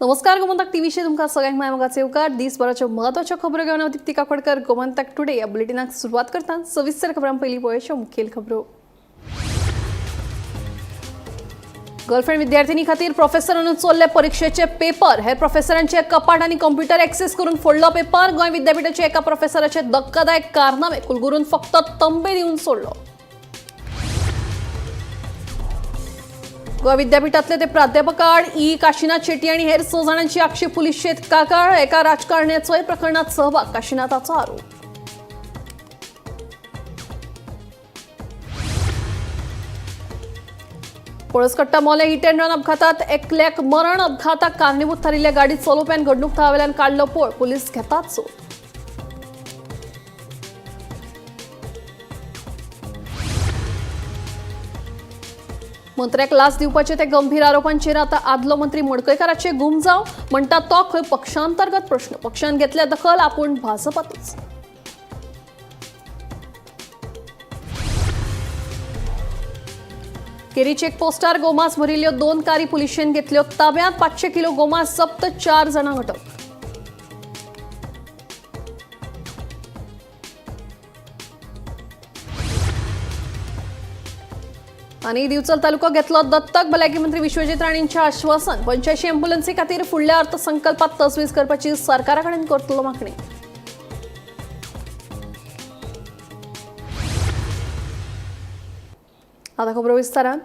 नमस्कार गोमंतक टीव्हीचे तुमका सगळ्यांक मायमोगाचे येवकार दिसभराच्यो महत्वाच्यो खबरो घेवन हांव दीप्ती काकडकर गोमंतक टुडे या बुलेटिनाक सुरवात करता सविस्तर खबरां पयलीं पळोवच्यो मुखेल खबरो। गर्लफ्रेंड विद्यार्थिनी खातीर प्रोफेसरांनी चोरले परीक्षेचे पेपर। हेर प्रोफेसरांचे कपाट आनी कंप्युटर एक्सेस करून फोडलो पेपर। गोंय विद्यापीठाचे एका प्रोफेसराचे धक्कादायक कारनामे कुलगुरून फक्त तंबे दिवन सोडलो। गोंय विद्यापीठातले ते प्राध्यापक आड ई काशीनाथ शेट्टी आणि हेर 6 जाणांची आक्षेप पुलिशेत कागाळ। एका राजकारण्याचोय प्रकरणात सहभाग काशीनाथाचो आरोप। पळसकट्टा मोले हिट अँड रन अपघातात एकल्याक मरण। अपघाताक कारणीभूत थारिल्ल्या गाडी चलोवप्यान घडणूक थळावेल्यान काढलो पळ। पुलीस घेतात सोद। मंत्र्याक लाच दिवपाचे ते गंभीर आरोपांचेर आता आदलो मंत्री मडकयकाराचे गुम जाव। म्हणटा तो खंय पक्षांतर्गत प्रश्न। पक्षान घेतल्या दखल आपूण भाजपातूच। केरी चेक पोस्टार गोमांस भरिल्ल्यो 2 कारी पुलिशेन घेतल्यो ताब्यांत। 500 किलो गोमांस जप्त। 4 जाणांक अटक। आणि दिवचल तालुको घेतलो दत्तक। भलायकी मंत्री विश्वजीत राणेंचे आश्वासन। 85 अँब्युलन्सी खातीर फुडल्या अर्थसंकल्पात तजवीज करपाची सरकारा कडेन करतलो मागणी। आता खबरो विस्तारान।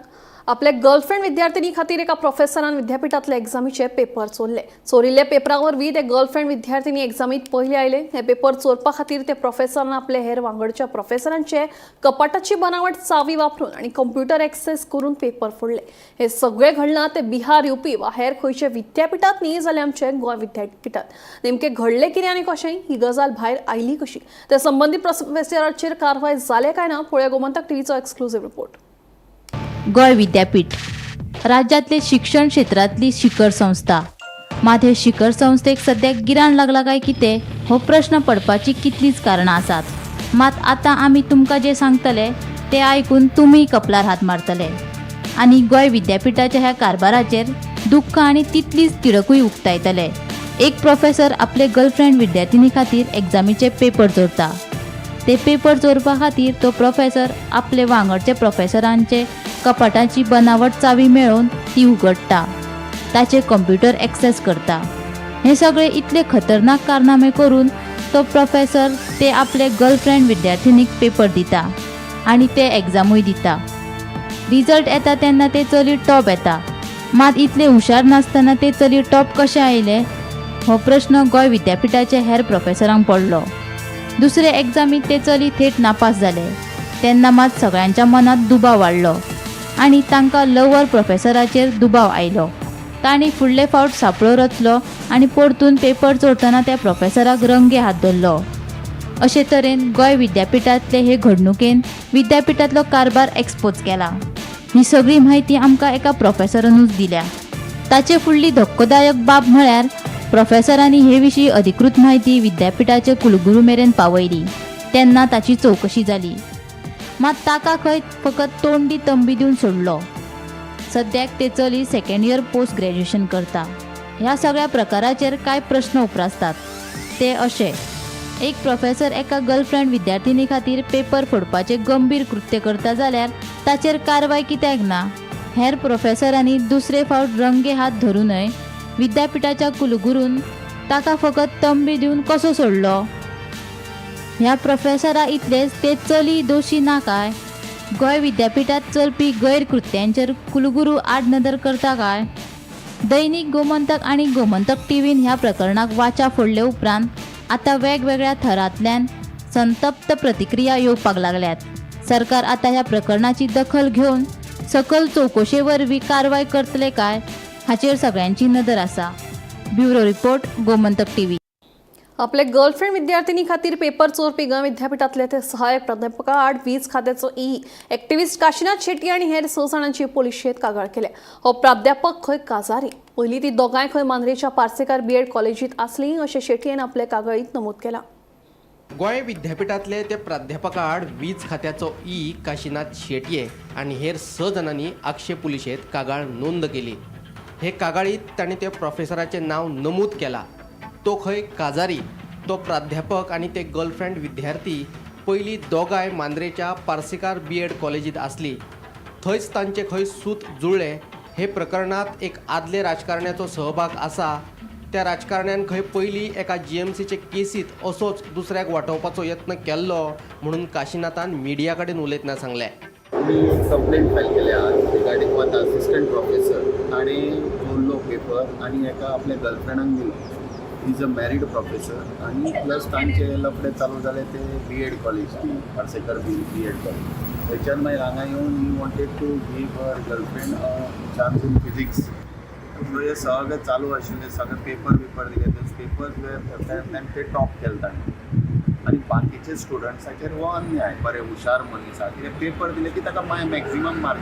आपले गर्लफ्रेंड विद्यार्थिनी खातीर एका प्रोफेसरान विद्यापीठातले एक्झामीचे पेपर चोरले। चोरिल्ल्या पेपरावरवी ते गर्लफ्रेंड विद्यार्थिनी एक्झामीत पयले आयले। हे पेपर चोरपा खातीर ते प्रोफेसरान आपले हेर वांगडच्या प्रोफेसरांचे कपाटाची बनावट चावी वापरून आणि कंप्युटर एक्सेस करून पेपर फोडले। हे सगळे घडला ते बिहार, यूपी वा हेर खंयचे विद्यापीठात न्ही जाल्यार आमचे गोंय विद्यापीठात। नेमके घडले कितें आनी कशें ही गजाल भायर आयली कशी ते संबंधीत प्रोफेसरांचेर कारवाय जाले काय ना पळोवया गोमंतक टीव्हीचो एक्सक्लुसिव्ह रिपोर्ट। गोंय विद्यापीठ राज्यातले शिक्षण क्षेत्रातली शिखर संस्था। मात हे शिखर संस्थेक सद्याक गिराण लागला काय कितें हो प्रश्न पडपाची कितलीच कारणां आसात। मात आता आमी तुमकां जे सांगतले ते आयकून तुमी कपलार हात मारतले आणि गोंय विद्यापीठाच्या ह्या कारभाराचेर दुख्ख आणि तितलीच तिडकूय उक्तायतले। एक प्रोफेसर आपले गर्लफ्रेंड विद्यार्थिनी खातीर एक्झामीचे पेपर चोरता। ते पेपर चोरपा खातीर तो प्रोफेसर आपले वांगडचे प्रोफेसरांचे कपाटाची बनावट चावी मेळोवन ती उगडटा। ताचे कंप्युटर एक्सेस करता। हे सगळे इतले खतरनाक कारनामे करून तो प्रोफेसर ते आपले गर्लफ्रेंड विद्यार्थिनीक पेपर दिता आणि ते एक्झामूय दिता। रिजल्ट येता तेन्ना ते चली टॉप येता। मात इतले हुशार नासतना ते चली टॉप कशे आयले हो प्रश्न गोंय विद्यापीठाच्या हेर प्रोफेसरांक पडलो। दुसरे एक्झामीत ते चली थेट नापास जाले तेन्ना मात सगळ्यांच्या मनात दुबाव वाडलो आणि तांकां लवर प्रोफेसराचेर दुबाव आयलो। तांणी फुडले फावट सापळो रचलो आणि परतून पेपर चोरतना त्या प्रोफेसराक रंगे हात धरलो। अशे तरेन गोंय विद्यापीठातले हे घडणुकेन विद्यापीठातलो कारभार एक्सपोज केला। ही सगळी म्हायती आमकां एका प्रोफेसरानूच दिल्या। ताचे फुडली धक्कोदायक बाब म्हळ्यार प्रोफेसरांनी हे विशीं अधिकृत म्हायती विद्यापीठाचे कुलगुरू मेरेन पावयली तेन्ना ताची चौकशी जाली। मात ताका खंय फकत तोंडी तंबी दिवन सोडलो। सद्याक ते चली सेकंड इयर पोस्ट ग्रॅज्युएशन करता। ह्या सगळ्या प्रकाराचेर कांय प्रश्न उपरासतात ते अशे। एक प्रोफेसर एका गर्लफ्रेंड विद्यार्थिनी खातीर पेपर फोडपाचे गंभीर कृत्य करता जाल्यार ताचेर कारवाय कित्याक ना। हेर प्रोफेसरांनी दुसरे फावट रंगे हात धरूनय विद्यापीठाच्या कुलगुरून ताका फकत तंबी दिवन कसो सोडलो। ह्या प्रोफेसरा इतलेच ते चली दोशी ना काय। गोंय विद्यापीठात चलपी गैरकृत्यांचेर कुलगुरू आडनदर करता काय। दैनिक गोमंतक आणि गोमंतक टीव्हीन ह्या प्रकरणाक वाचा फोडले उपरांत आता वेगवेगळ्या थरांतल्यान संतप्त प्रतिक्रिया येवपाक लागल्यात। सरकार आता ह्या प्रकरणाची दखल घेवन सकल चौकशे वरवीं कारवाय करतले काय हाचेर सगळ्यांची नदर आसा। Bureau report Gomantak TV. आपले गर्लफ्रेंड विद्यार्थिनी खातीर पेपर चोरपी गोंय विद्यापीठातले ते सहाय्यक प्राध्यापका आड वीज खात्याचो एक्टिव्हिस्ट काशीनाथ शेट्टी आणि हेर 6 जाणांची पोलिशेत कागाळ केले। हो प्राध्यापक खंय काजारी। पयलीं ती दोगांय खंय मांद्रेच्या पार्सेकार बीएड कॉलेजीत आसली अशें शेट्टीन आपल्या कागाळीत नमूद केला। गोंय विद्यापीठातले ते प्राध्यापका आड वीज खात्याचो काशीनाथ शेटये आणि हेर 6 जाणांनी आक्षेप पुलिशेत कागाळ नोंद केली। हे कागाळीत ताणें त्या प्रोफेसराचें नांव नमूद केलां. तो खंय काजारी, तो प्राध्यापक आनी ते गर्लफ्रेंड विद्यार्थी पयलीं दोगांय मांद्रेच्या पार्सेकार BEd कॉलेजींत आसलीं. थंयच तांचें खंय सूत जुळ्ळें. हे प्रकरणांत एक आदले राजकारण्याचो सहभाग आसा. त्या राजकारण्यान खंय पयलीं एका GMCचे केसीत असोच दुसऱ्याक वाटावपाचो यत्न केल्लो म्हणून काशिनाथान मिडिया कडेन उलयतना सांगलें. मी कंप्लेंट फायल केल्या रिगार्डींग वन असिस्टंट प्रोफेसर ताणें जोडलो पेपर आनी एका आपल्या गर्लफ्रेंडाक दिलो. इज अ मॅरीड प्रोफेसर आनी प्लस तांचे लफडे चालू जाले ते BEd कॉलेज ती पार्सेकर BEd कॉलेज. थंयच्यान मागीर हांगा येवन ही wanted to give her girlfriend chance in physics. So हे सगळें चालू आशिल्लें, सगळे पेपर दिले. पेपर ते टॉप केले ताणें आनी बाकीचे स्टुडंट्साचेर हो अन्याय. बरे हुशार मनीस आहा कित्याक पेपर दिले की ताका maximum mark.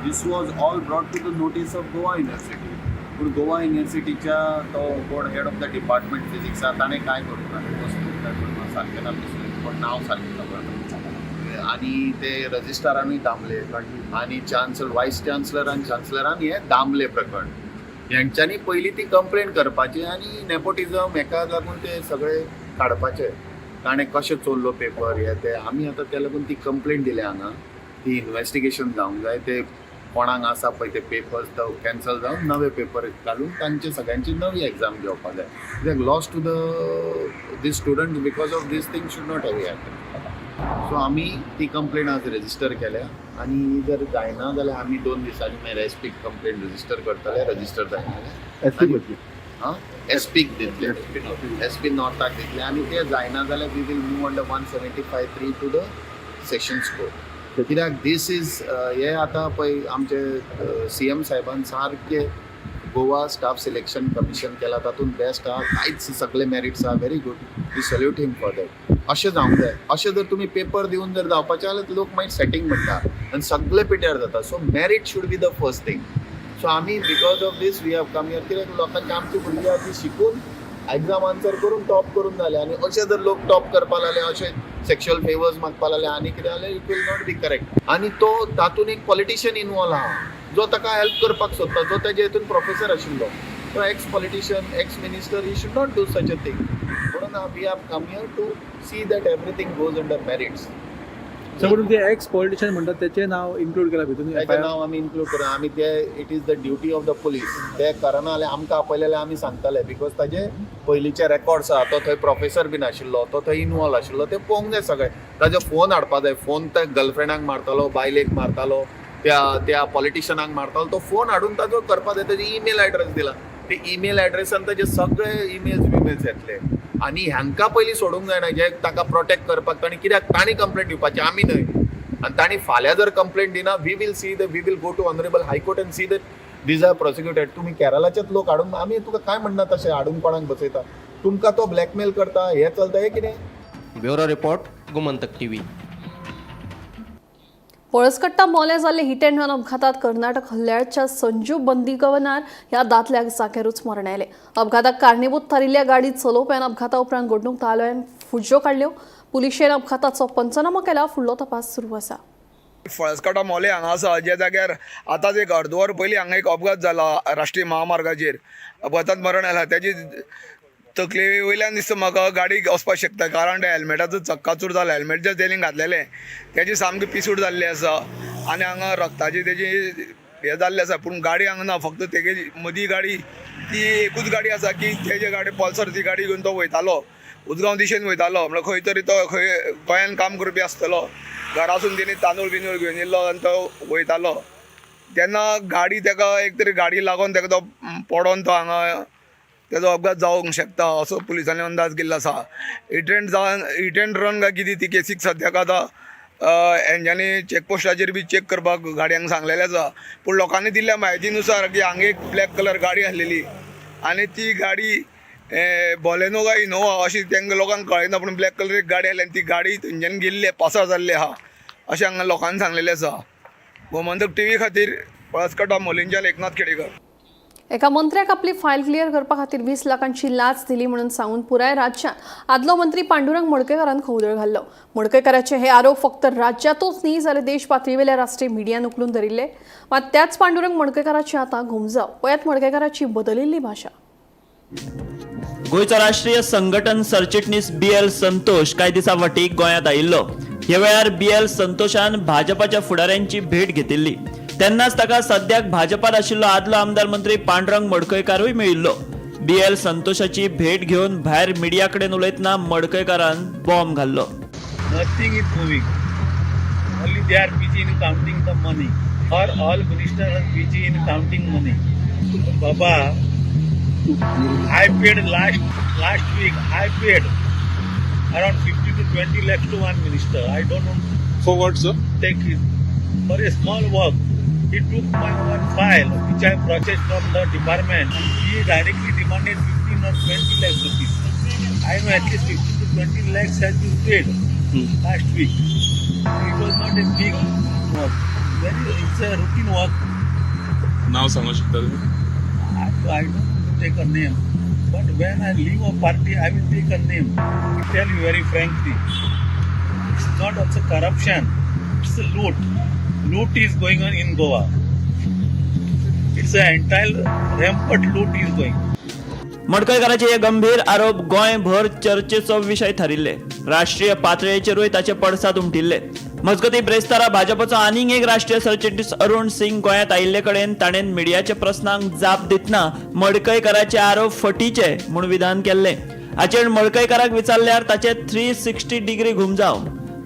This was all brought to the notice of Goa university. पूण गोवा युनिवर्सिटीच्या तो कोण हेड ऑफ द डिपार्टमेंट फिजिक्सा ताणें काय करूंक ना. वस्तू सारकें ना दिसलें, पण नांव सारकें खबर ना. आनी ते रजिस्ट्रारानूय दामले आनी वायस चान्सलर आनी चान्सलरान हें दामलें प्रकरण. हेंच्यांनी पयलीं ती कंप्लेंट करपाची आनी नेपोटिजम हेका लागून ते सगळे काडपाचे. ताणें कशें चोरलो पेपर हे ते आमी आतां त्या लागून ती कंप्लेंट दिल्या हांगा. ती इन्वेस्टिगेशन जावंक जाय. ते कोणाक आसा पळय ते पेपर्स तो कॅन्सल जावन नवे पेपर घालून तांचे सगळ्यांची नवी एग्जाम घेवपाक जाय. कित्याक loss to this students because of this thing should not have happen. So आमी ती कंप्लेंट आज रजिस्टर केल्या आनी जर जायना जाल्यार आमी 2 दिसांनी मागीर एसपीक कंप्लेंट रजिस्टर करतले. रजिस्टर जायना जाल्यार एसपीक दितले, एसपी नॉर्थाक दितले आनी ते जायना जाल्यार we will move under 175(3) to the sessions court. कित्याक दीस इज हे आतां पळय आमचे CM साहेबान सारके गोवा स्टाफ सिलेक्शन कमिशन केला, तातूंत बेस्ट आहा, कांयच सगळे मेरिट्स आहा, very good. We salute him for that. अशें जावंक जाय. अशें जर तुमी पेपर दिवन जर जावपाचें जाल्यार लोक मागीर सेटींग म्हणटा आनी सगळे पिड्यार जाता. So merit should be the first thing. So आमी because of this we have come here. कित्याक लोकांची आमची भुरगीं आहा ती शिकून एग्जाम आन्सर करून टॉप करून जाले आनी अशें जर लोक टॉप करपा लागले, अशें सेक्शुअल फेवर्स मागपा लागले आनी कितें जालें, it will not be correct. आनी तो तातूंत एक पॉलिटिशियन इनवॉल्व आहा जो ताका हेल्प करपाक सोदता, जो ताजे हितून प्रोफेसर आशिल्लो. तो ex politician, ex minister, he should not do such a thing. म्हणून we have come here to see that everything goes under merits. So म्हणून ते एक्स पॉलिटिशियन म्हणतात त्याचे नाव इन्क्लूड केला भितर. ताचें नांव आमी इन्क्लूड करा. आमी ते it is the duty of the police. ते करना जाल्यार आमकां आपयलेले आमी सांगताले. बिकॉज ताजे पयलींचे रेकॉर्ड्स आहा. तो थंय प्रोफेसर बीन आशिल्लो, तो थंय इनवॉल्व आशिल्लो. ते पळोवंक जाय सगळें. ताजो फोन हाडपा जाय. फोन त्या गर्लफ्रेंडाक मारतालो, बायलेक मारतालो, त्या पॉलिटिशियनाक मारतालो. तो फोन हाडून ताजो करपा जाय. ताजी ईमेल एड्रेस दिला. ते ईमेल एड्रेसान ताजे सगळे ईमेल्स येतले आनी हांकां पयलीं सोडूंक जायना जे ताका प्रोटेक्ट करपाक. ताणी कित्याक ताणी कंप्लेंट दिवपाची, आमी न्हय. आनी ताणी फाल्यां जर कंप्लेंट दिना, we will go to honourable high court and see that these are prosecuted. तुमी केरळाचेच लोक हाडून, आमी तुका काय म्हणना तशें हाडून कोणाक बसयता. तुमकां तो ब्लॅकमेल करता, हें चलता हें कितें. Bureau report, Gomantak TV. पळसकट्टा मोले जाल्ले हिट अँड रन अपघातात कर्नाटक हल्ल्याच्या संजू बंदीगवनार ह्या दादल्याक जाग्यारूच मरण आयलें. अपघाताक कारणीभूत थारिल्ल्या गाडी चलोवप्यान अपघाता उपरांत घडणूक तालव्यान फुज्यो काडल्यो. पुलिशेन अपघाताचो पंचनामो केला. फुडलो तपास सुरू आसा. पळसकट्टा मोले हांगा आसा, ज्या जाग्यार आतांच एक अर्द वर पयलीं हांगा एक अपघात जाला राष्ट्रीय महामार्गाचेर. अपघातात मरण आयला. त्याची तकले वयल्यान दिसता म्हाका गाडी वचपाक शकता, कारण त्या हेल्मेटाचो चक्काचूर जाला. हेल्मेट जे तेणीन घातलेलें तेजी सामकी पिसूड जाल्ली आसा आनी हांगा रक्ताची तेजी हे जाल्लें आसा. पूण गाडी हांगा ना, फक्त तेगे मदीं गाडी ती एकूच गाडी आसा की तेजे गाडी पल्सर ती गाडी घेवन तो वयतालो, उजगांव दिशेन वयतालो. म्हणल्यार खंय तरी तो खंय गोंयान काम करपी आसतलो. घरासून तेणी तांदूळ बिंदूळ घेवन येयल्लो आनी तो वयतालो. तेन्ना गाडी ताका एक तरी गाडी लागून ताका तो पडोन तो हांगा तेजो अपघात जावंक शकता असो पुलिसांनी अंदाज केल्लो आसा. हिट अँड रन काय कितें ती केसीक सद्याक आतां हेंच्यांनी चॅकपोस्टाचेर बी चॅक करपाक गाडयांक सांगलेलें आसा. पूण लोकांनी दिल्ल्या म्हायतीनुसार की हांगा एक ब्लॅक कलर गाडी आसलेली आनी ती गाडी बॉलेनो काय इनोवा अशी तांकां लोकांक कळना. पूण ब्लॅक कलर एक गाडी आसली आनी ती गाडी थंयच्यान गेल्ले पासार जाल्ले आहा अशें हांगा लोकांनी सांगलेलें आसा. गोमंतक TV खातीर पळसकट्टा मोलींच्यान एकनाथ खेडेकर. एका मंत्र्याक आपली फायल क्लियर करपा खातीर 20 लाखांची लाच दिली म्हणून सांगून पुराय राज्यात आदलो मंत्री पांडुरंग मडकयकारान खवदळ घाल्लो. मडकयकाराचे हे आरोप फक्त राज्यातूच न्ही जाल्यार देश पातळीवेल्या राष्ट्रीय मिडियान उखलून धरिल्ले. मात त्याच पांडुरंग मडकयकाराची आतां घुमजाव. पळयात मडकयकाराची बदलिल्ली भाशा. गोयचो राष्ट्रीय संघटन सरचिटणीस BL संतोष कांय दिसा फाटीं गोंयांत आयिल्लो. ह्या वेळार BL संतोषान भाजपाच्या फुडाऱ्यांची भेट घेतिल्ली. तेन्नाच ताका सद्याक भाजपात आशिल्लो आदलो आमदार मंत्री पांडुरंग मडकयकारूय मेळिल्लो. BL संतोषाची भेट घेवन भायर मिडिया कडेन उलयतना मडकयकारान बॉम्ब घाल्लो. Nothing is moving. Only they are busy in counting the money. Or all ministers are busy in counting money. Baba, I paid last week. I paid around 50 to 20 lakhs to one minister. I don't know. For what, sir? Take it for a small work. He took my one file which I processed from the department. He directly demanded 15 or 20 lakhs rupees. I know at least 50 to 20 lakhs has been paid last week. It was not a big work. It's a routine work. नाव सांगू शकता तुम्ही? I don't take a name. But when I leave a party, I will take a name. I tell you very frankly, it's not also corruption. It's a loot. Loot is going on in Goa. It's an entire rampant loot is going. मडकयकाराचे हे गंभीर आरोप गोंयभर चर्चेचो विशय थारिल्ले. राष्ट्रीय पातळीचेरूय ताचे पडसाद उमटिल्ले. मजगती ब्रेस्तारा भाजपचो आनीक एक राष्ट्रीय सरचिटणीस अरुण सिंग गोंयांत आयिल्ले कडेन ताणेन मिडियाच्या प्रस्नांक जाप दितना मडकयकाराचे आरोप फटीचे म्हूण विधान केल्ले. हाचेर मडकयकाराक विचारल्यार ताचे 360 डिग्री घुमजाव.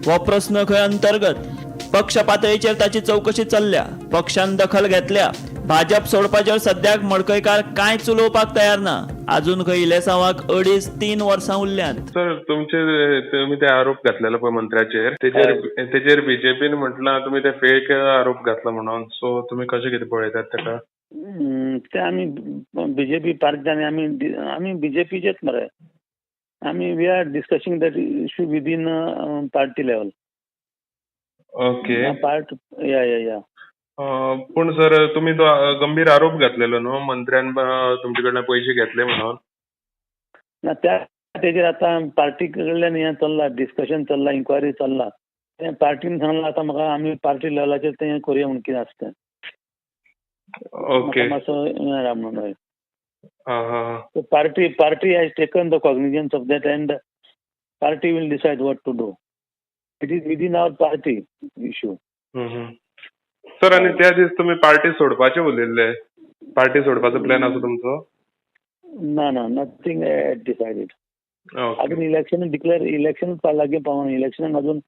हो प्रस्न खंय अंतर्गत? पक्ष पातळीचेर ताची चवकशी चल्ल्या. पक्षान दखल घेतल्या. भाजप सोडपाचेर सद्याक मडकयकार कांयच उलोवपाक तयार ना. अजून खंय इलेसावाक 2.5-3 वर्सां उरल्यांत. सर तुम्ही ते आरोप घातलेलो पळय मंत्र्याचेर तेजेर बीजेपीन म्हटलां तुम्ही ते फेक आरोप घातला म्हणून. सो तुम्ही कशें कितें पळयतात ताका? ते आम्ही बीजेपी पार्टी आम्ही बीजेपीचेच मरे. आम्ही we are discussing that issue within party level. Okay. पार्ट या पूण सर तुम्ही तो गंभीर आरोप घातलेलो न्हू मंत्र्यान तुमचे कडल्यान पयशे घेतले म्हणून. ना त्या तेजेर आता पार्टी कडल्यान हें चल्ला, डिस्कशन चल्ला, इन्क्वायरी चल्ला. पार्टीन सांगला आता म्हाका आमी पार्टी लेवलाचेर तें करूया म्हणून कितें आसता. ओके. मातसो राम म्हणून हां. party has taken the cognizance of that and party will decide what to do. It is within our party issue. Sir आणि त्या दीस तुम्ही पार्टी सोडपाचे उलयल्ले. पार्टी सोडपाचो प्लॅन आसा तुमचो? ना नथिंग डिसाइडेड. ओके. अजून इलेक्शन लागीं पावना. इलेक्शनाक अजून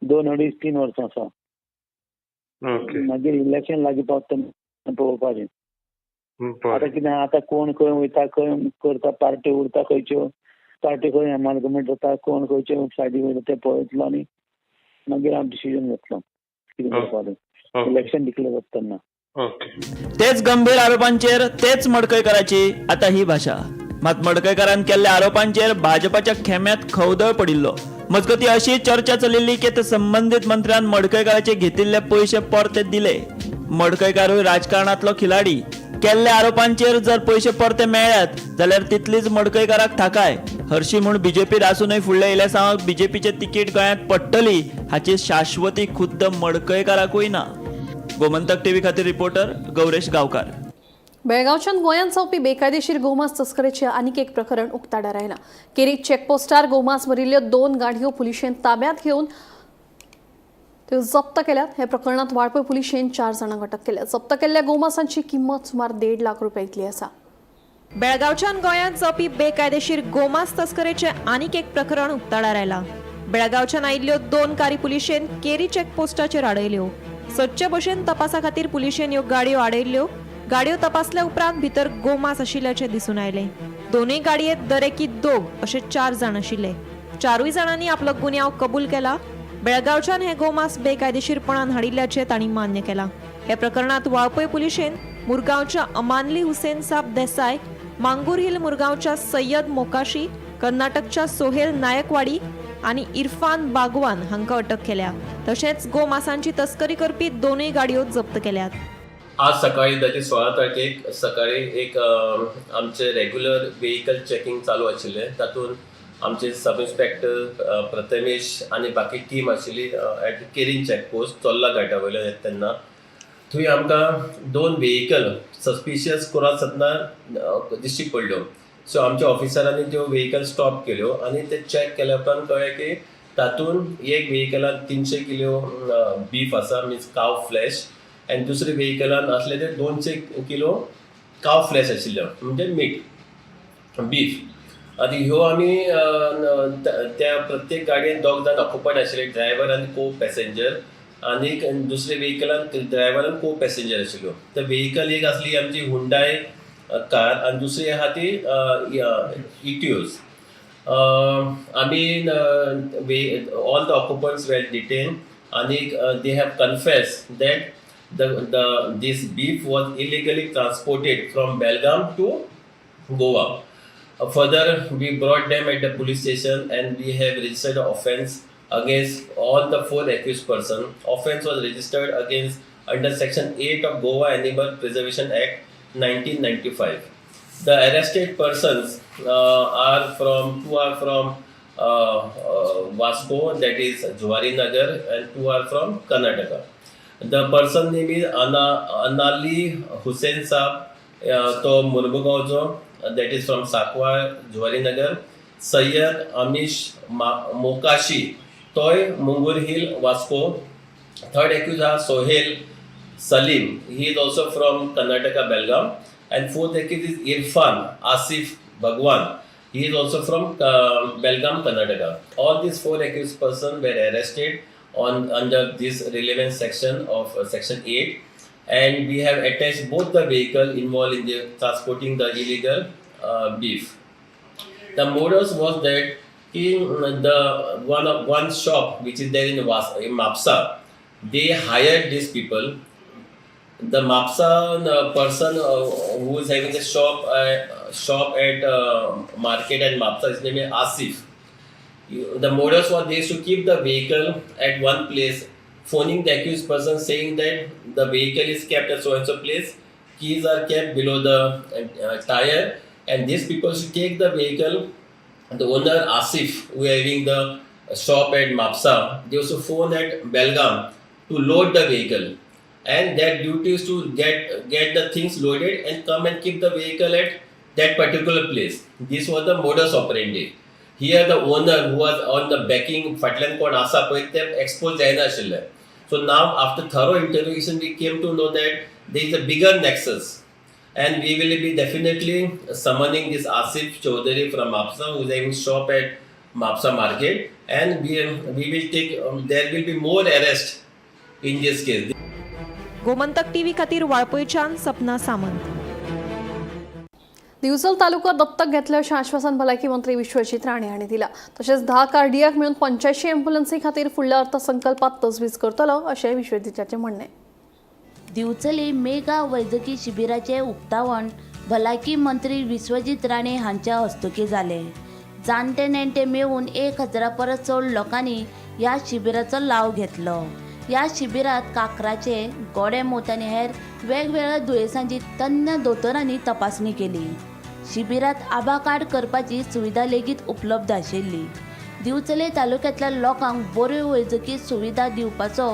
2-2.5-3 वर्सां आसा. ओके. मागीर इलेक्शन लागीं पावता तेन्ना पळोवपाचें. आतां बरें. कितें आतां कोण खंय वयता, खंय करता, पार्टी उरता खंयच्यो, पार्टी खंय एमालगमेंट जाता, कोण खंयच्यो सायडी वयता तें पळयतलो आनी मागीर हांव डिसिजन घेतलो कितें करपाचें इलेक्शन डिक्लेअर करतना. ओके. तेच गंभीर आरोपांचेर तेच मडकयकाराची आता ही भाषा. मात मडकयकारान केल्ल्या आरोपांचेर भाजपाच्या खेम्यात खवदळ पडिल्लो. मजगती अशी चर्चा चलिल्ली की ते संबंधित मंत्र्यान मडकयकाराचे घेतिल्ले पयशे परते दिले. मडकयकारूय राजकारणातलो खिलाडी. केल्ल्या आरोपांचेर जर पयशे परते मेळ्ळ्यात जाल्यार तितलीच मडकयकाराक थाकाय. हरशी म्हूण बीजेपीत आसूनय फुडल्या इलेसांक बीजेपीचे तिकीट गोंयांत पडटली हाची शाश्वती खुद्द मडकयकाराकूय ना. गोमंतक टीव्ही खातीर रिपोर्टर गौरेश गावकार. बेळगांवच्यान गोंयांत जावपी बेकायदेशीर गोमांस तस्करेचे आनीक एक प्रकरण उक्ताडार आयलां. केरी चेकपोस्टार गोमांस भरिल्ल्यो 2 गाडयो पुलिशेन ताब्यांत घेवन त्यो जप्त केल्यात. हे प्रकरणात वाळपय पुलिशेन 4 जाणांक अटक केल्या. जप्त केल्ल्या गोमांसांची किंमत सुमार 1.5 लाख रुपये इतली आसा. बेळगांवच्यान गोंयांत जावपी बेकायदेशीर गोमांस तस्करेचे आनीक एक प्रकरण उक्ताडार आयलां. बेळगांवच्यान आयिल्ल्यो 2 कारी पुलिशेन केरी चेकपोस्टाचेर आडयल्यो. सदचे भशेन तपासा खातीर पुलिशेन ह्यो गाडयो आडयल्ल्यो. गाडयो तपासल्या उपरांत भितर गोमांस आशिल्ल्याचें दिसून आयलें. दोनूय गाडयेंत दरेकी 2 अशे 4 जाण आशिल्ले. 4 जाणांनी आपलो गुन्यांव कबूल केला. बेळगांवच्यान हे गोमांस बेकायदेशीरपणान हाडिल्ल्याचें तांणी मान्य केलां. हे प्रकरणात वाळपय पुलिशेन मुरगांवच्या अमानली हुसेन साब देसाय, मांगूर हिल मुरगांवच्या सय्यद मोकाशी, कर्नाटकच्या सोहेल नायकवाडी आणि इरफान बागवान हांकां अटक केल्या. तशेंच गोमांसांची तस्करी करपी 2 गाडयो जप्त केल्यात. आज सकाळी 16 तारखेक सकाळी एक आमचे रेग्युलर व्हेकल चेकिंग चालू आशिल्लें. तातूंत आमचे सब इन्स्पेक्टर प्रथमेश आनी बाकी टीम आशिल्ली एट केरीन चॅकपोस्ट चोल्ला घाटा वयल्यान येता तेन्ना थंय आमकां 2 व्हेकल सस्पिशियस करून सतना दिश्टी पडल्यो. सो आमच्या ऑफिसरांनी त्यो व्हेकल स्टॉप केल्यो आनी ते चॅक केल्या उपरांत कळ्ळें की तातूंत एक व्हेकलान 300 किलो बीफ आसा, मिन्स काव फ्लॅश, आनी दुसरे व्हेकलान आसले ते 200 किलो काव फ्लॅश आशिल्लो, म्हणजे मीट बीफ. आनी ह्यो आमी त्या प्रत्येक गाडयेन 2 जाण ऑक्युपायड आशिल्ले, ड्रायव्हर आनी को पॅसेंजर, आनी दुसरे व्हेकलान ड्रायव्हर आनी को पॅसेंजर आशिल्लो. तर व्हेकल एक आसली आमची हुंडाय कार आनी दुसरी आहा ती इटिओज. आमी ऑल द ऑक्युपंट्स वेर डिटेन आनी they have confessed that this beef was illegally transported from Belgaum to Goa. Further, we brought them at the police station and we have registered an offence against all the 4 accused persons. Offence was registered against under Section 8 of Goa Animal Preservation Act 1995. The arrested persons two are from Vasco, that is Jwarinagar, and 2 are from Karnataka. The person name is Anali Hussain Saab, to Murmugaojo, that is from Sakwa, Jwarinagar. Sayyid Amish Mokashi, Toy Mungur Hill, Vasco. Third accused are Sohail Salim, he is also from Karnataka, Belgaum. And fourth accused is Irfan Asif Bhagwan, he is also from Belgaum, Karnataka. All these 4 accused persons were arrested under this relevant section of Section 8, and we have attached both the vehicle involved in the transporting the illegal beef. The modus was that one shop which is there in Mapsa, they hired these people. The Mapsa person who is having a shop at market and Mapsa, his name is Asif. The modus was they used to keep the vehicle at one place, phoning the accused person saying that the vehicle is kept at so and so place, keys are kept below the tire, and these people should take the vehicle. The owner Asif, who is having the shop at Mapsa, they used to phone at Belgaum to load the vehicle, and their duty is to get the things loaded and come and keep the vehicle at that particular place. This was the modus operandi. Here the owner who was on the backing फाटल्यान कोण आसा पळय ते expose जायना आशिल्ले. So now after thorough interrogation we came to know that there is a bigger nexus, and we will be definitely summoning this Asif Chaudhary from Mapsa, who is having shop at Mapsa market, and we will take there will be more arrest in this case. Gomantak TV खातीर वाळपयच्यान सपना सामंत. दिवचल तालुको दत्तक घेतले अशें आश्वासन भलायकी मंत्री विश्वजीत राणे हांणी दिलां. तशेंच 10 कार्डियाक मेळून 85 एम्ब्युलन्सी खातीर फुडल्या अर्थसंकल्पात तजवीज करतलो अशें विश्वजीताचें म्हणणें. दिवचली मेगा वैजकी शिबिराचे उक्तावण भलायकी मंत्री विश्वजीत राणे हांच्या हस्तुकी जाले. जाणटे नेणटे मेळून 1000 परस चड लोकांनी ह्या शिबिराचो लाव घेतलो. ह्या शिबिरात कांकराचे, गोडेमूत आनी हेर वेगवेगळ्या दुयेंसांची तज्ञ दोतोरांनी तपासणी केली. शिबिरात आभा कार्ड करपाची सुविधा लेगीत उपलब्ध आशिल्ली. दिवचले तालुक्यांतल्या लोकांक बऱ्यो वैजकी सुविधा दिवपाचो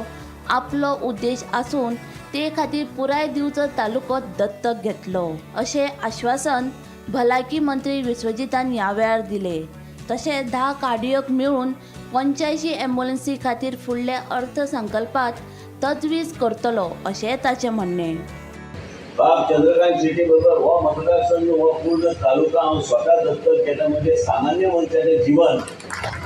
आपलो उद्देश आसून ते खातीर पुराय दिवचल तालुको दत्तक घेतलो अशें आश्वासन भलायकी मंत्री विश्वजीतान ह्या वेळार दिले. तशेंच 10 कार्डियक मेळून 85 एम्ब्युलन्सी खातीर फुडल्या अर्थसंकल्पात तजवीज करतलो अशें ताचें म्हणणें. बाब चंद्रकांत शेट्टी बरोबर हो मतदारसंघ हो पूर्ण तालुका हांव स्वता दत्तक घेता. म्हणजे सामान्य मनशाचें जीवन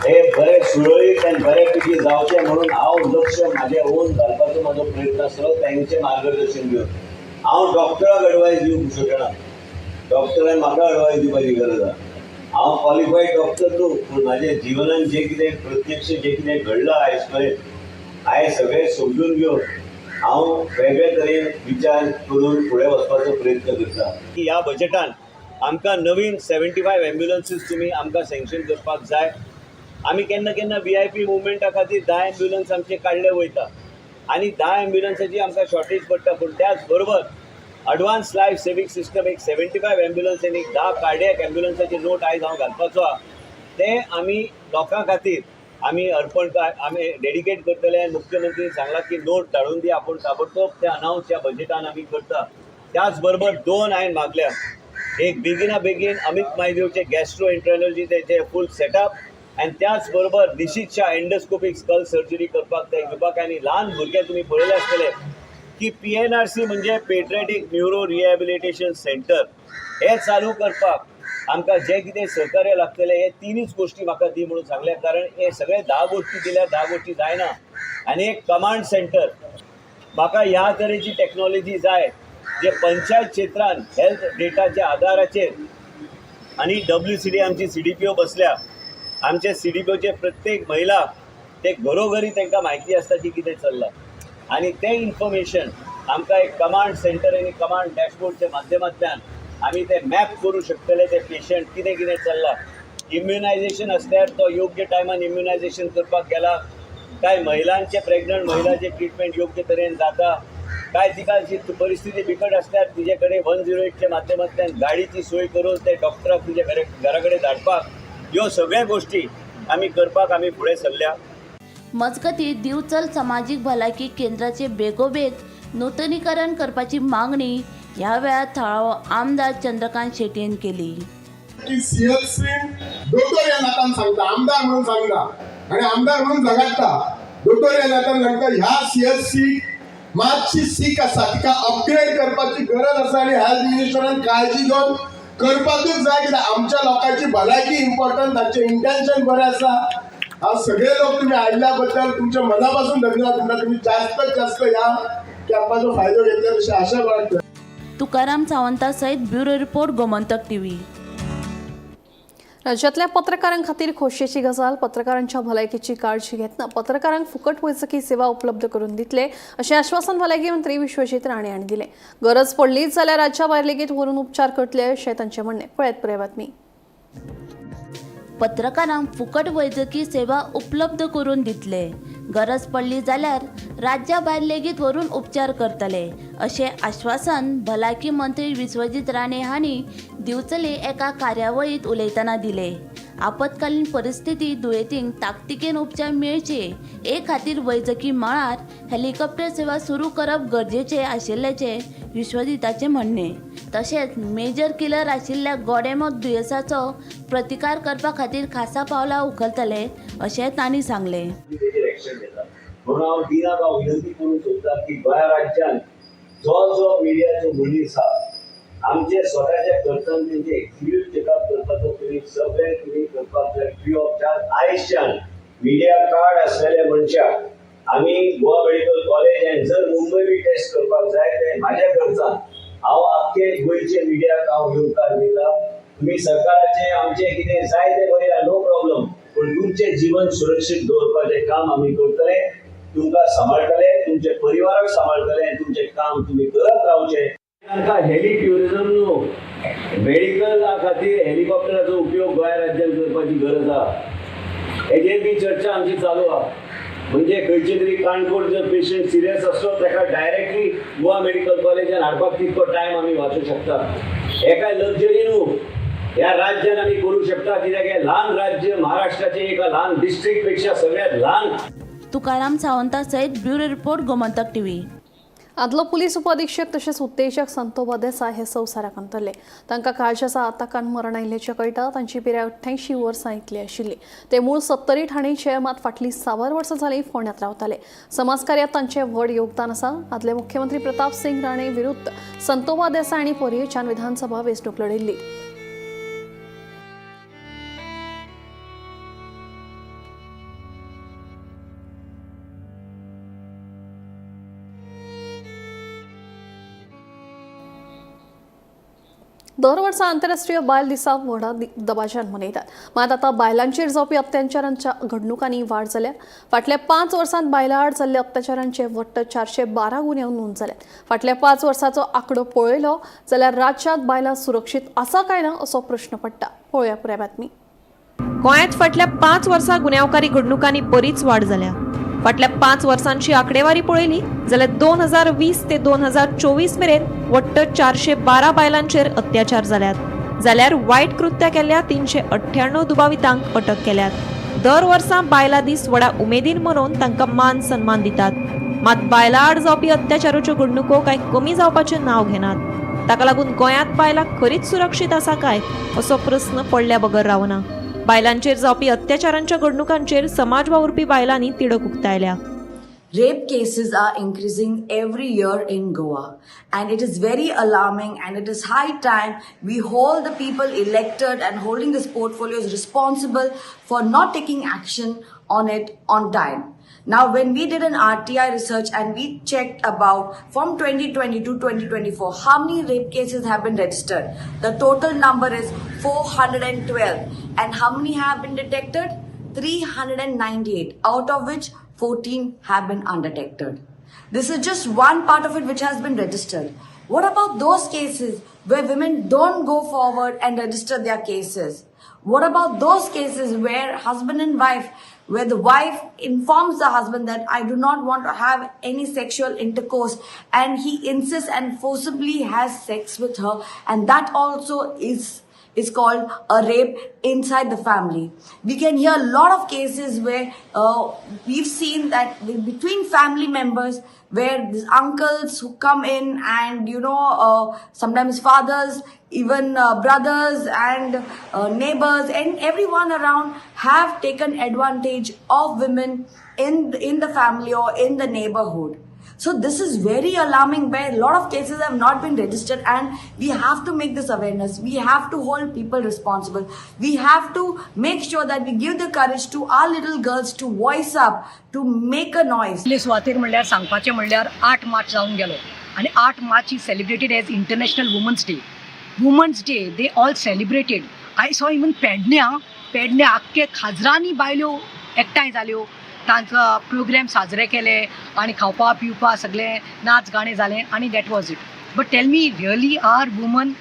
हे बरें सुरळीत आनी बऱ्यापैकी जावचें म्हणून हांव लक्ष म्हाजें ओन घालपाचो म्हाजो प्रयत्न आसलो. तांचें मार्गदर्शन घेवन हांव डॉक्टराक एडवायस दिवंक सोदना. डॉक्टरान म्हाका एडवायस दिवपाची गरज आसा. हांव क्वॉलिफायड डॉक्टर न्हू, पूण म्हाज्या जिवनान जें कितें प्रत्यक्ष जें कितें घडलां आयज पर्यंत हांवें सगळें समजून घेवन हांव वेगळे तरेन विचार करून फुडें वचपाचो प्रयत्न करता. ह्या बजेटान आमकां नवीन 75 एम्ब्युलन्सीस तुमी आमकां सँक्शन करपाक जाय. आमी केन्ना केन्ना VIP मुवमेंटा खातीर 10 एम्ब्युलन्स आमचे काडले वयता. आनी 10 एम्ब्युलन्साची आमकां शॉर्टेज पडटा. पूण त्याच बरोबर अडवान्स लायफ सेविंग सिस्टम एक 75 एम्ब्युलन्स आनी 10 कार्डियक एम्ब्युलन्साचे नोट आयज हांव घालपाचो आहा. ते आमी लोकां खातीर आमी अर्पण आमी डेडिकेट करतले. मुख्यमंत्री सांगला की नोट धाडून दी, आपूण ताबडतोब ते अनावन्स ह्या बजेटान आमी करता. त्याच बरोबर 2 हांवें मागल्या. एक बेगिना बेगीन अमित मायदेवचे गॅस्ट्रो एंट्रोलॉजी तेचे फूल सेटअप आनी त्याच बरोबर Nishit Shah endoscopic skull surgery करपाक ते घेवपाक. आनी ल्हान भुरगे तुमी पळयले आसतले की PNRC म्हणजे पेट्रियाटिक न्यूरो रिहॅबिलिटेशन सेंटर हे चालू करपाक आमकां जे कितें सहकार्य लागतले हे 3च गोश्टी म्हाका दी म्हणून सांगल्या. कारण हे सगळे 10 गोश्टी दिल्या 10 गोश्टी जायना. आनी एक कमांड सेंटर म्हाका ह्या तरेची टॅक्नॉलॉजी जाय जे पंचायत क्षेत्रान हेल्थ डेटाच्या आधाराचेर. आनी WCD आमची CDPO बसल्या. आमचे CDPOचे प्रत्येक महिला ते घरोघरी तांकां म्हायती आसता की कितें चल्लां. आनी तें इन्फॉर्मेशन आमकां एक कमांड सेंटर आनी कमांड डॅशबोर्डच्या माध्यमांतल्यान आमी ते मॅप करूं शकतले. ते पेशंट कितें कितें चल्लां. इम्युनायझेशन आसल्यार तो योग्य टायमान इम्युनायझेशन करपाक गेला काय महिलांचे प्रेग्नंट महिलांचे ट्रिटमेंट योग्य तरेन जाता काय तिका जी परिस्थिती बिकट आसल्यार तिजे कडेन 108च्या माध्यमांतल्यान गाडीची सोय करून ते डॉक्टराक तुजे घरा कडेन धाडपाक ह्यो सगळ्यो गोश्टी आमी करपाक आमी फुडें सरल्या. मजगतीं दिवचल सामाजीक भलायकी केंद्राचे बेगोबेग नूतनीकरण करपाची मागणी ह्या वेळार थळावो आमदार चंद्रकांत शेटयेन केली. CHC दोतोर या नातान सांगता, आमदार म्हणून सांगता आणि आमदार म्हणून झगडटा. दोतोर या नातान सांगता ह्या CHC मातशी सीक आसा तिका अपग्रेड करपाची गरज आसा आनी हेल्थ मिनिस्टरान काळजी घेवन करपाकूच जाय. कित्याक आमच्या लोकांची भलायकी इम्पॉर्टंट, तांचे इंटेन्शन बरें आसा. हांव सगळे लोक तुमी आयिल्ल्या बद्दल तुमच्या मना पासून धन्यवाद म्हणटा. तुम्ही जास्तीत जास्त ह्या कॅम्पाचो फायदो घेतला अशी आशा बाळगता. तुकाराम सावंता सयत ब्युरो रिपोर्ट गोमंतक TV. राज्यातल्या पत्रकारां खातीर खोशयेची गजाल. पत्रकारांच्या भलायकेची काळजी घेतना पत्रकारांक फुकट वैजकी सेवा उपलब्ध करून दितले अशें आश्वासन भलायकी मंत्री विश्वजीत राणे हांणी दिलें. गरज पडलीच जाल्यार राज्या भायर लेगीत व्हरून उपचार करतले अशें तांचें म्हणणें. पळयत पुराय बातमी. पत्रकारांक फुकट वैजकी सेवा उपलब्ध करून दितले. गरज पडली जाल्यार राज्या भायर लेगीत व्हरून उपचार करतले अशें आश्वासन भलायकी मंत्री विश्वजीत राणे हांणी दिवचले एका कार्यावळीत उलयतना दिले. आपतकालीन परिस्थितीत दुयेंतींक ताकतिकेन उपचार मेळचे हे खातीर वैजकी मळार हेलिकॉप्टर सेवा सुरू करप गरजेचें आशिल्ल्याचें विश्वजिताचें म्हणणें. तशेंच मेजर किलर आशिल्ल्या गोडेमूत दुयेंसाचो प्रतिकार करपा खातीर खासा पावलां उखलतले अशें तांणी सांगलें. म्हणून हांव दिनाक हांव विनंती करूंक सोदता की गोंय राज्यांत जो मिडियाचो मनीस आसा आमचे स्वताच्या खर्चान तेंचे एक्झिक्युटीव चेकअप करपाचो तुमी सगळे तुमी करपाक जाय फ्री ऑफ चार्ज. आयजच्यान मिडिया कार्ड आसलेल्या मनशाक आमी गोवा मेडिकल कॉलेज आनी जर मुंबय बी टेस्ट करपाक जाय ते म्हाज्या खर्चान हांव आख्खे गोंयचे मिडियाक हांव येवकार दिता. तुमी सरकाराचे आमचे कितें जाय ते बरें नो प्रॉब्लम, पूण तुमचे जीवन सुरक्षीत दवरपाचें काम आमी करतले. तुमकां सांबाळटले, तुमचे परिवाराक सांबाळटले आनी तुमचें काम तुमी करत रावचें. तांकां हेली ट्युरिझम न्हू मेडिकला खातीर हेलिकॉप्टराचो उपयोग गोंय राज्यांत करपाची गरज आसा. हेजेर बी चर्चा आमची चालू आहा. म्हणजे खंयची तरी काणकोण जर पेशंट सिरियस आसलो ताका डायरेक्टली गोवा मेडिकल कॉलेजान हाडपाक तितको टायम आमी वाचूंक शकता. हे काय लग्जरी न्हू, ह्या राज्यान आमी करूं शकता. कित्याक हे ल्हान राज्य महाराष्ट्राचे एका ल्हान डिस्ट्रिक्ट पेक्षा सगळ्यात ल्हान. तुकाराम सावंता सयत ब्युरो रिपोर्ट गोमंतक TV. आदलो पुलीस उपाधीक्षक तशेंच उत्तेजक संतोबा देसाय हे संवसाराक अंतरले. तांकां काळजाचा आताकान मरण आयिल्ल्याचें कळटा. तांची पिराय 88 वर्सां इतली आशिल्ली. ते मूळ सत्तरी ठाणेचे, मात फाटलीं 6 वर्सां जालीं फोंड्यांत रावताले. समाजकार्यांत तांचें व्हड योगदान आसा. आदले मुख्यमंत्री प्रताप सिंग राणे विरुद्ध संतोबा देसाय हांणी पर्येच्यान विधानसभा वेंचणूक लढयल्ली. दर वर्सा आंतरराष्ट्रीय बायल दिसा व्हडा दबाज्यान मनयतात. मात आतां बायलांचेर जावपी अत्याचारांच्या घडणुकांनी वाड जाल्या. फाटल्या 5 वर्सांत बायलां आड जाल्ल्या अत्याचारांचे वट्ट 412 गुन्हे नोंद जाल्यात. फाटल्या 5 वर्सांचो आंकडो पळयलो जाल्यार राज्यांत बायलां सुरक्षीत आसा काय ना असो प्रश्न पडटा. पळोवया पुराय बातमी. गोंयांत फाटल्या 5 वर्सां गुन्यांवकारी घडणुकांनी बरीच वाड जाल्या. फाटल्या 5 वर्सांची आंकडेवारी पळयली जाल्यार 2020 ते 2024 मेरेन वट्ट 412 बायलांचेर अत्याचार जाल्यात, जाल्यार वायट कृत्य केल्ल्या 398 दुबावितांक अटक केल्यात. दर वर्सा बायला दीस व्हडा उमेदीन मनोवन तांकां मान सन्मान दितात. मात बायलां आड जावपी अत्याचाराच्यो घडणुको कांय कमी जावपाचें नांव घेनात. ताका लागून गोंयांत बायलां खरीच सुरक्षीत आसा काय असो प्रस्न पडल्या बगर रावना. बायलांचेर जावपी अत्याचारांच्या घडणुकांचेर समाज वावुरपी बायलांनी तिडक उक्तायल्या. Rape cases are increasing every year in Goa, and it is very alarming, and it is high time we hold the people elected and holding this portfolios responsible for not taking action on it on time. Now, when we did an RTI research and we checked about from 2020 to 2024, how many rape cases have been registered? The total number is 412. And how many have been detected? 398, out of which 14 have been undetected. This is just one part of it which has been registered. What about those cases where women don't go forward and register their cases? What about those cases where husband and wife, where the wife informs the husband that I do not want to have any sexual intercourse, and he insists and forcibly has sex with her, and that also is called a rape inside the family. We can hear a lot of cases where we've seen that between family members, where these uncles who come in and sometimes fathers, even brothers and neighbors and everyone around have taken advantage of women in the family or in the neighborhood. So this is very alarming, where a lot of cases have not been registered, and we have to make this awareness. We have to hold people responsible. We have to make sure that we give the courage to our little girls to voice up, to make a noise. सुवातेर म्हणल्यार सांगपाचें म्हणल्यार 8 मार्च जावन गेलो, आनी 8 March is celebrated as international women's day. Women's day they all celebrated. I saw even पेडण्या आख्खे खाजरांनी बायल्यो एकठांय जाल्यो, तांचो प्रोग्राम साजरे केले आनी खावपा पिवपा सगळें नाच गाणें जालें, आनी that was it. But tell me, really are women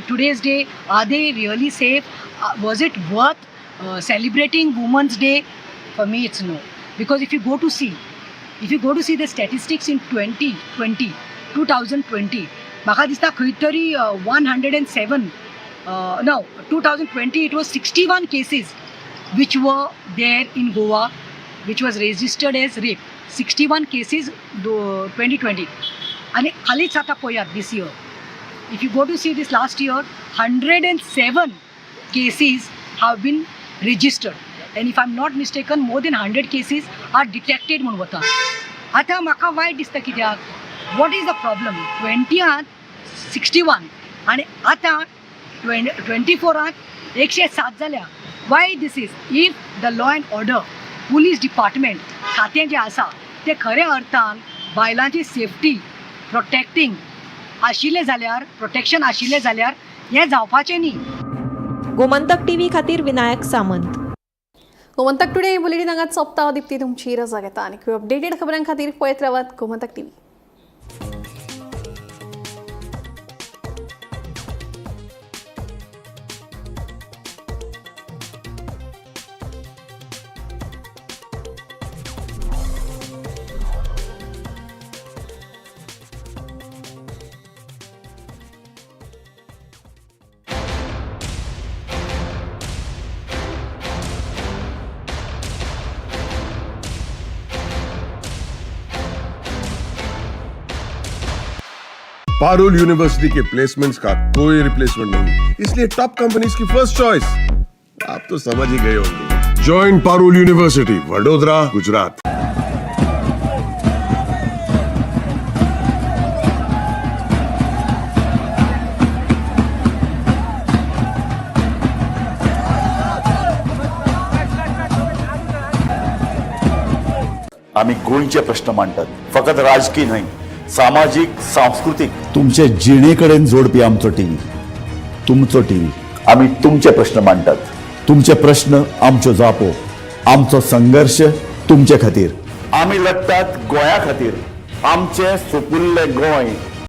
today's day, are they really safe? Was it worth celebrating women's day? For me it's no. Because if you go to see the statistics in 2020 म्हाका दिसता खंय तरी 107 no 2020 it was 61 cases which were there in Goa, which was registered as rape. 61 cases 2020. And khaliच आता पळयात this year. If you go to see this last year, 107 cases have been registered. And if I'm not mistaken, more than 100 cases are detected म्हणून वता. आता म्हाका वायट दिसता कित्याक? What is the problem? 20 61 आणि आता 24 107 जाल्या. Why this is? If the law and order, police department खातें जें आसा तें खऱ्या अर्थान बायलांची सेफ्टी प्रोटेक्टिंग आशिल्लें जाल्यार, प्रोटेक्शन आशिल्लें जाल्यार हें जावपाचें न्ही. गोमंतक टीव्ही खातीर विनायक सामंत. गोमंतक टुडे बुलेटिन हांगाच सोंपता. दिप्ती तुमची रजा घेता आनी अपडेटेड खबरां खातीर पळयत रावात गोमंतक टीव्ही. पारुल यूनिवर्सिटी के प्लेसमेंट्स का कोई रिप्लेसमेंट नहीं, इसलिए टॉप कंपनीज की फर्स्ट चॉइस. आप तो समझ ही गए होंगे. Join Parul university, Vadodara, Gujarat. आम्ही गोंयचे प्रश्न मांडटात, फकत राजकीय न्हय, सामाजिक सांस्कृतिक. तुमचे जिणेकडेन जोडपी आमचो टीव्ही, तुमचो टीव्ही. आम्ही तुमचे प्रश्न मांडटात, तुमचे प्रश्न आमच्यो जापो, आमचो संघर्ष तुमचे खातीर. आम्ही लढतात गोंया खातीर, आमचे सोपुल्ले गोंय